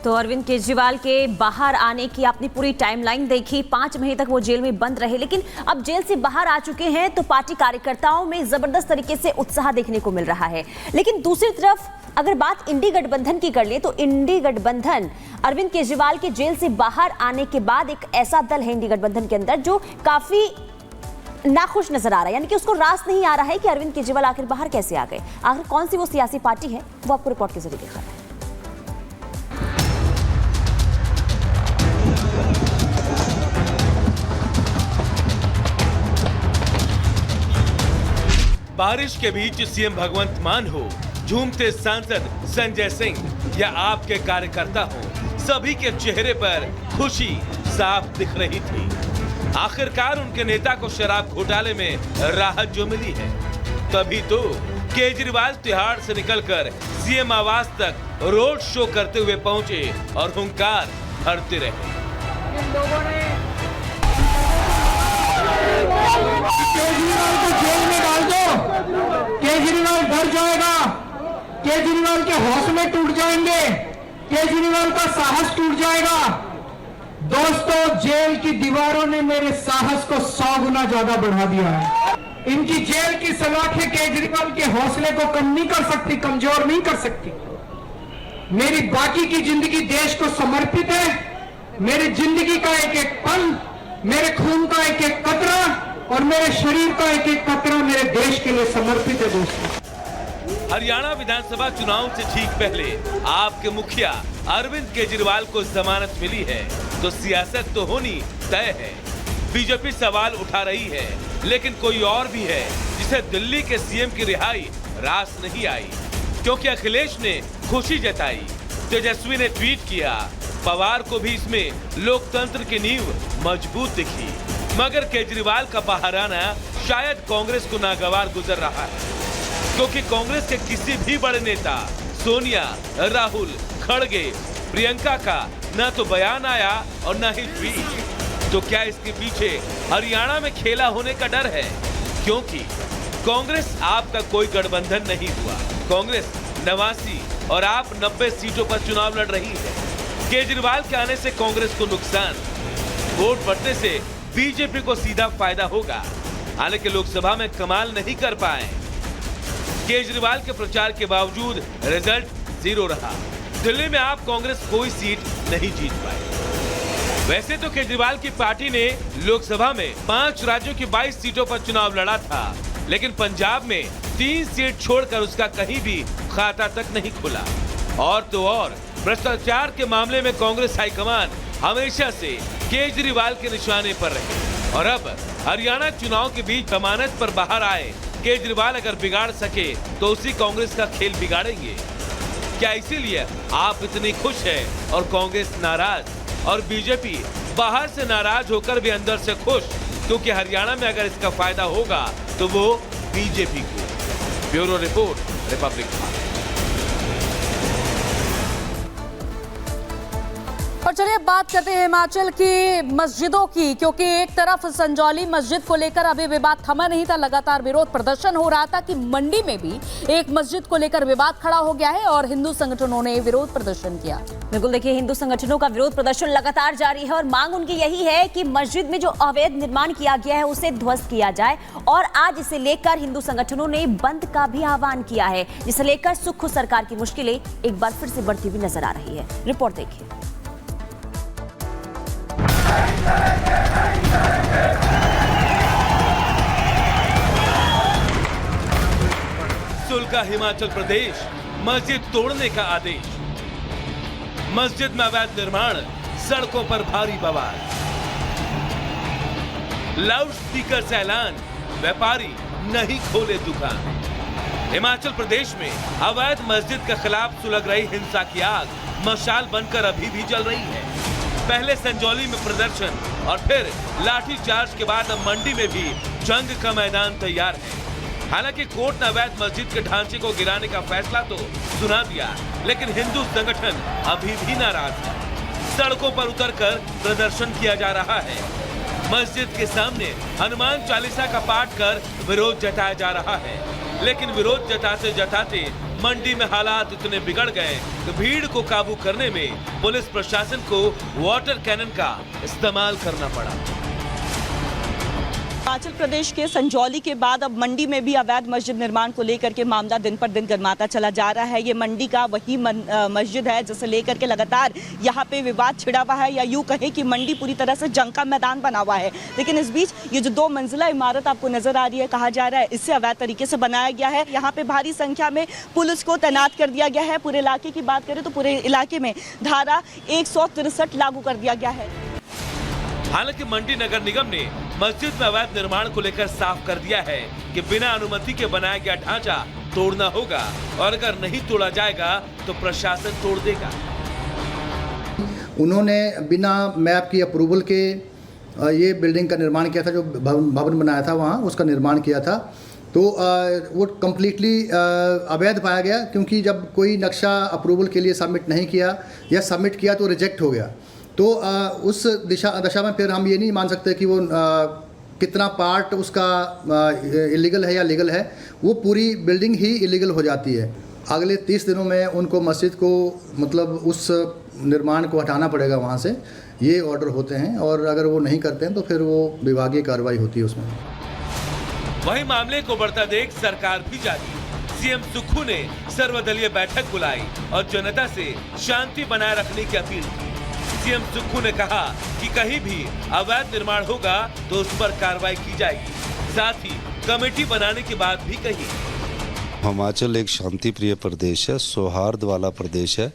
तो अरविंद केजरीवाल के बाहर आने की आपने पूरी टाइमलाइन देखी। 5 महीने तक वो जेल में बंद रहे, लेकिन अब जेल से बाहर आ चुके हैं तो पार्टी कार्यकर्ताओं में जबरदस्त तरीके से उत्साह देखने को मिल रहा है। लेकिन दूसरी तरफ अगर बात इंडी गठबंधन की कर ले तो इंडी गठबंधन अरविंद केजरीवाल के जेल से बाहर आने के बाद एक ऐसा दल है इंडी गठबंधन के अंदर जो काफी नाखुश नजर आ रहा है, यानी कि उसको रास नहीं आ रहा है कि अरविंद केजरीवाल आखिर बाहर कैसे आ गए। आखिर कौन सी वो सियासी पार्टी है, वो आपको रिपोर्ट के जरिए दिखा रहा है। बारिश के बीच सीएम भगवंत मान हो, झूमते सांसद संजय सिंह या आपके कार्यकर्ता हो, सभी के चेहरे पर खुशी साफ दिख रही थी। आखिरकार उनके नेता को शराब घोटाले में राहत जो मिली है। तभी तो केजरीवाल तिहाड़ से निकलकर सीएम आवास तक रोड शो करते हुए पहुंचे और हुंकार भरते रहे। केजरीवाल को जेल में डाल दो, केजरीवाल डर जाएगा, केजरीवाल के हौसले टूट जाएंगे, केजरीवाल का साहस टूट जाएगा। दोस्तों, जेल की दीवारों ने मेरे साहस को 100 गुना ज्यादा बढ़ा दिया है। इनकी जेल की सलाखें केजरीवाल के हौसले को कम नहीं कर सकती, कमजोर नहीं कर सकती। मेरी बाकी की जिंदगी देश को समर्पित है। मेरी जिंदगी का एक एक पल, मेरे खून का एक एक कतरा और मेरे शरीर का एक एक कतरा मेरे देश के लिए समर्पित है। दोस्तों, हरियाणा विधानसभा चुनाव से ठीक पहले आपके मुखिया अरविंद केजरीवाल को जमानत मिली है तो सियासत तो होनी तय है। बीजेपी सवाल उठा रही है, लेकिन कोई और भी है जिसे दिल्ली के सीएम की रिहाई रास नहीं आई, क्योंकि अखिलेश ने खुशी जताई, तेजस्वी ने ट्वीट किया, पवार को भी इसमें लोकतंत्र की नींव मजबूत दिखी। मगर केजरीवाल का बाहर आना शायद कांग्रेस को नागवार गुजर रहा है, क्योंकि कांग्रेस के किसी भी बड़े नेता सोनिया, राहुल, खड़गे, प्रियंका का न तो बयान आया और न ही ट्वीट। तो क्या इसके पीछे हरियाणा में खेला होने का डर है? क्योंकि कांग्रेस आप का कोई गठबंधन नहीं हुआ। कांग्रेस 89 और आप 90 सीटों पर चुनाव लड़ रही है। केजरीवाल के आने से कांग्रेस को नुकसान, वोट बढ़ने से बीजेपी को सीधा फायदा होगा। हालांकि लोकसभा में कमाल नहीं कर पाए। केजरीवाल के प्रचार के बावजूद रिजल्ट 0 रहा। दिल्ली में आप कांग्रेस कोई सीट नहीं जीत पाई। वैसे तो केजरीवाल की पार्टी ने लोकसभा में 5 राज्यों की 22 सीटों पर चुनाव लड़ा था, लेकिन पंजाब में 3 सीट छोड़कर उसका कहीं भी खाता तक नहीं खुला। और तो और भ्रष्टाचार के मामले में कांग्रेस हाईकमान हमेशा से केजरीवाल के निशाने पर रही। और अब हरियाणा चुनाव के बीच जमानत पर बाहर आए केजरीवाल अगर बिगाड़ सके तो उसी कांग्रेस का खेल बिगाड़ेंगे। क्या इसीलिए आप इतनी खुश हैं और कांग्रेस नाराज, और बीजेपी बाहर से नाराज होकर भी अंदर से खुश, क्योंकि हरियाणा में अगर इसका फायदा होगा तो वो बीजेपी को। Bureau report, Republic. और चलिए बात करते हैं हिमाचल की मस्जिदों की, क्योंकि एक तरफ संजौली मस्जिद को लेकर अभी विवाद थमा नहीं था, लगातार विरोध प्रदर्शन हो रहा था कि मंडी में भी एक मस्जिद को लेकर विवाद खड़ा हो गया है और हिंदू संगठनों ने विरोध प्रदर्शन किया। बिल्कुल, देखिए हिंदू संगठनों का विरोध प्रदर्शन लगातार जारी है और मांग उनकी यही है कि मस्जिद में जो अवैध निर्माण किया गया है उसे ध्वस्त किया जाए। और आज इसे लेकर हिंदू संगठनों ने बंद का भी आह्वान किया है, जिसे लेकर सुख सरकार की मुश्किलें एक बार फिर से बढ़ती हुई नजर आ रही है। रिपोर्ट देखिए। सुलगा हिमाचल प्रदेश, मस्जिद तोड़ने का आदेश। मस्जिद में अवैध निर्माण, सड़कों पर भारी बवाल। लाउड स्पीकर से ऐलान, व्यापारी नहीं खोले दुकान। हिमाचल प्रदेश में अवैध मस्जिद के खिलाफ सुलग रही हिंसा की आग मशाल बनकर अभी भी जल रही है। पहले संजौली में प्रदर्शन और फिर लाठीचार्ज के बाद अब मंडी में भी जंग का मैदान तैयार है। हालांकि कोर्ट ने अवैध मस्जिद के ढांचे को गिराने का फैसला तो सुना दिया, लेकिन हिंदू संगठन अभी भी नाराज है। सड़कों पर उतरकर प्रदर्शन किया जा रहा है। मस्जिद के सामने हनुमान चालीसा का पाठ कर विरोध जताया जा रहा है, लेकिन विरोध जताते जताते मंडी में हालात इतने बिगड़ गए कि भीड़ को काबू करने में पुलिस प्रशासन को वाटर कैनन का इस्तेमाल करना पड़ा। हिमाचल प्रदेश के संजौली के बाद अब मंडी में भी अवैध मस्जिद निर्माण को लेकर के मामला दिन पर दिन गर्माता चला जा रहा है। ये मंडी का वही मस्जिद है जिसे लेकर के लगातार यहाँ पे विवाद छिड़ा हुआ है, या यूं कहें कि मंडी पूरी तरह से जंग का मैदान बना हुआ है। लेकिन इस बीच ये जो 2 मंजिला इमारत आपको नजर आ रही है, कहा जा रहा है इससे अवैध तरीके से बनाया गया है। यहाँ पे भारी संख्या में पुलिस को तैनात कर दिया गया है। पूरे इलाके की बात करें तो पूरे इलाके में धारा 163 लागू कर दिया गया है। हालांकि मंडी नगर निगम ने मस्जिद में अवैध निर्माण को लेकर साफ कर दिया है कि बिना अनुमति के बनाया गया ढांचा तोड़ना होगा और अगर नहीं तोड़ा जाएगा तो प्रशासन तोड़ देगा। उन्होंने बिना मैप की अप्रूवल के ये बिल्डिंग का निर्माण किया था, जो भवन बनाया था वहाँ उसका निर्माण किया था, तो वो कम्प्लीटली अवैध पाया गया, क्योंकि जब कोई नक्शा अप्रूवल के लिए सबमिट नहीं किया या सबमिट किया तो रिजेक्ट हो गया। तो उस दशा में फिर हम ये नहीं मान सकते कि वो कितना पार्ट उसका इलीगल है या लीगल है, वो पूरी बिल्डिंग ही इलीगल हो जाती है। अगले 30 दिनों में उनको मस्जिद को मतलब उस निर्माण को हटाना पड़ेगा वहाँ से, ये ऑर्डर होते हैं, और अगर वो नहीं करते हैं तो फिर वो विभागीय कार्रवाई होती है उसमें। वही मामले को बढ़ता देख सरकार भी जागी। सीएम सुक्खू ने सर्वदलीय बैठक बुलाई और जनता से शांति बनाए रखने की अपील की। सीएम सुक्खू ने कहा कि कहीं भी अवैध निर्माण होगा तो उस पर कार्रवाई की जाएगी, साथ ही कमेटी बनाने की बात भी कही। हिमाचल एक शांति प्रिय प्रदेश है, सौहार्द वाला प्रदेश है,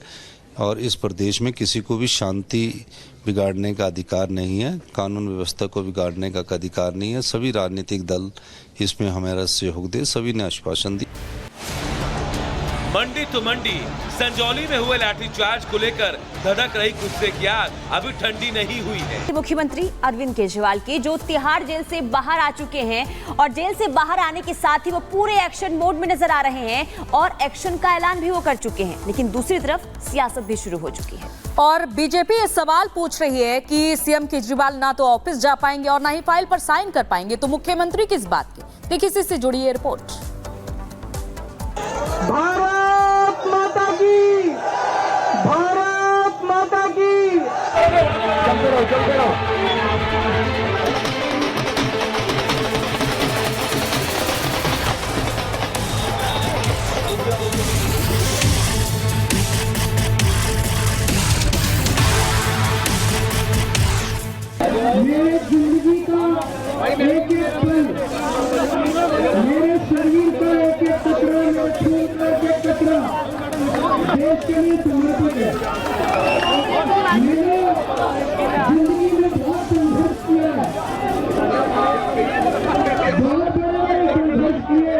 और इस प्रदेश में किसी को भी शांति बिगाड़ने का अधिकार नहीं है, कानून व्यवस्था को बिगाड़ने का अधिकार नहीं है। सभी राजनीतिक दल इसमें हमारा सहयोग दे, सभी ने आश्वासन दिया। मंडी तो मंडी संजौली में हुए लाठीचार्ज को लेकर धधक रही गुस्से की आग अभी ठंडी नहीं हुई है। मुख्यमंत्री अरविंद केजरीवाल के जो तिहाड़ जेल से बाहर आ चुके हैं और जेल से बाहर आने के साथ ही वो पूरे एक्शन मोड में नजर आ रहे हैं और एक्शन का ऐलान भी वो कर चुके हैं, लेकिन दूसरी तरफ सियासत भी शुरू हो चुकी है। और बीजेपी ये सवाल पूछ रही है कि सीएम केजरीवाल ना तो ऑफिस जा पाएंगे और ना ही फाइल पर साइन कर पाएंगे, तो मुख्यमंत्री किस बात के? देखिए इससे जुड़ी ये रिपोर्ट। भारत माता की, भारत माता की। चलते रहो, चलते रहो। मेरे जिंदगी का एक एक पल, मेरे शरीर का एक एक कतरा, मेरे खून का एक एक कतरा देश के लिए समर्पित है। मैंने जिंदगी में बहुत संघर्ष किया है, बहुत बड़े संघर्ष किए,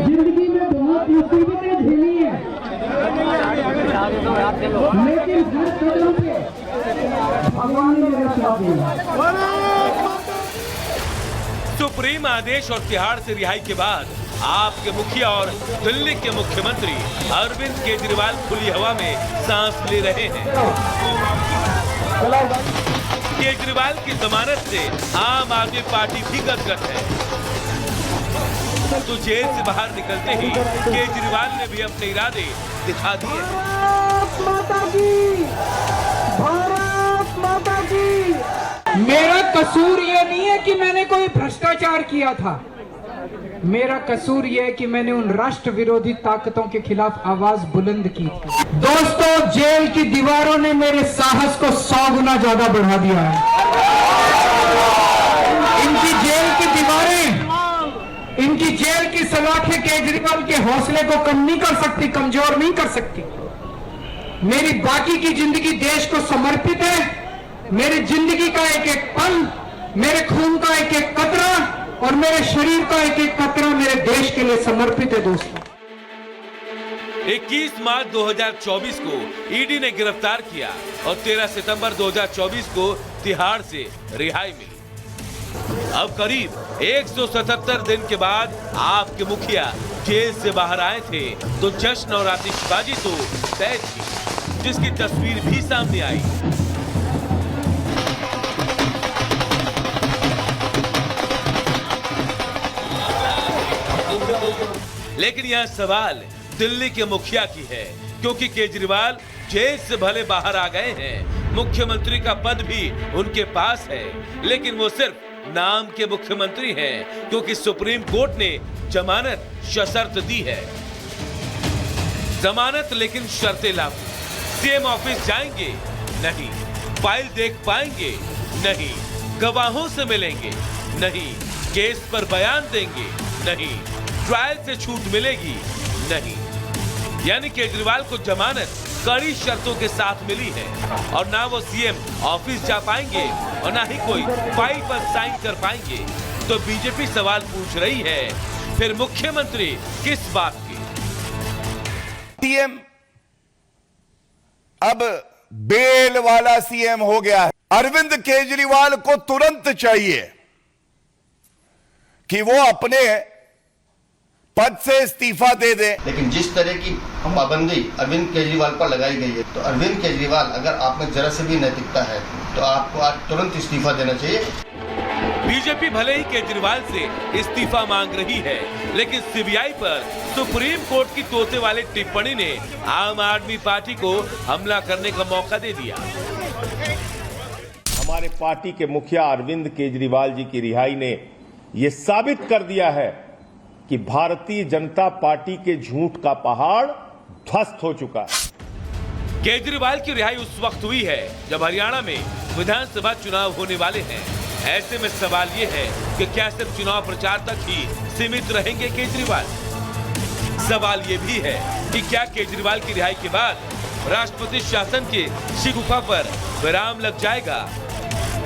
जिंदगी में बहुत मुसीबतें झेली है, लेकिन हर कदम पे भगवान ने मेरे साथ दिया। सुप्रीम आदेश और तिहाड़ से रिहाई के बाद आपके मुखिया और दिल्ली के मुख्यमंत्री अरविंद केजरीवाल खुली हवा में सांस ले रहे हैं। केजरीवाल की जमानत से आम आदमी पार्टी भी गदगद है, तो जेल से बाहर निकलते ही केजरीवाल ने भी अपने इरादे दिखा दिए। भारत माता की, भारत माता की। मेरा कसूर ये नहीं है कि मैंने कोई भ्रष्टाचार किया था, मेरा कसूर यह है कि मैंने उन राष्ट्र विरोधी ताकतों के खिलाफ आवाज बुलंद की थी। दोस्तों, जेल की दीवारों ने मेरे साहस को 100 गुना ज्यादा बढ़ा दिया है। इनकी जेल की दीवारें, इनकी जेल की सलाखें केजरीवाल के हौसले को कम नहीं कर सकती, कमजोर नहीं कर सकती। मेरी बाकी की जिंदगी देश को समर्पित है। मेरी जिंदगी का एक एक पल, मेरे खून का एक एक कतरा और मेरे शरीर का एक एक कतरा मेरे देश के लिए समर्पित है। दोस्तों, 21 मार्च 2024 को ईडी ने गिरफ्तार किया और 13 सितंबर 2024 को तिहाड़ से रिहाई मिली। अब करीब 177 दिन के बाद आपके मुखिया जेल से बाहर आए थे, तो जश्न और आतिशबाजी तो तय थी, जिसकी तस्वीर भी सामने आई। लेकिन यह सवाल दिल्ली के मुखिया की है, क्योंकि केजरीवाल जेल से भले बाहर आ गए हैं, मुख्यमंत्री का पद भी उनके पास है, लेकिन वो सिर्फ नाम के मुख्यमंत्री हैं, क्योंकि सुप्रीम कोर्ट ने जमानत सशर्त दी है। जमानत लेकिन शर्तें लागू। सीएम ऑफिस जाएंगे? नहीं। फाइल देख पाएंगे? नहीं। गवाहों से मिलेंगे? नहीं। केस पर बयान देंगे? नहीं। ट्रायल से छूट मिलेगी? नहीं। यानी केजरीवाल को जमानत कड़ी शर्तों के साथ मिली है, और ना वो सीएम ऑफिस जा पाएंगे और ना ही कोई फाइल पर साइन कर पाएंगे। तो बीजेपी सवाल पूछ रही है, फिर मुख्यमंत्री किस बात की? सीएम अब बेल वाला सीएम हो गया है। अरविंद केजरीवाल को तुरंत चाहिए कि वो अपने पद से इस्तीफा दे दे। लेकिन जिस तरह की पाबंदी अरविंद केजरीवाल पर लगाई गई है, तो अरविंद केजरीवाल अगर आप में जरा से भी नैतिकता है तो आपको आज तुरंत इस्तीफा देना चाहिए। बीजेपी भले ही केजरीवाल से इस्तीफा मांग रही है, लेकिन सीबीआई पर सुप्रीम कोर्ट की तोते वाली टिप्पणी ने आम आदमी पार्टी को हमला करने का मौका दे दिया। हमारे पार्टी के मुखिया अरविंद केजरीवाल जी की रिहाई ने यह साबित कर दिया है कि भारतीय जनता पार्टी के झूठ का पहाड़ ध्वस्त हो चुका है। केजरीवाल की रिहाई उस वक्त हुई है जब हरियाणा में विधानसभा चुनाव होने वाले हैं। ऐसे में सवाल ये है कि क्या सिर्फ चुनाव प्रचार तक ही सीमित रहेंगे केजरीवाल? सवाल ये भी है कि क्या केजरीवाल की रिहाई के बाद राष्ट्रपति शासन के शिगुफा पर विराम लग जाएगा?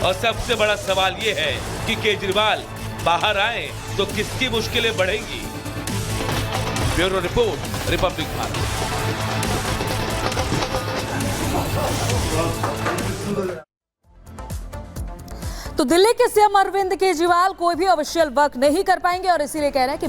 और सबसे बड़ा सवाल ये है कि केजरीवाल बाहर आए तो किसकी मुश्किलें बढ़ेंगी? Bureau report, Republic Bharat. तो दिल्ली के सीएम अरविंद केजरीवाल कोई भी ऑफिशियल वर्क नहीं कर पाएंगे और इसीलिए कह रहे हैं कि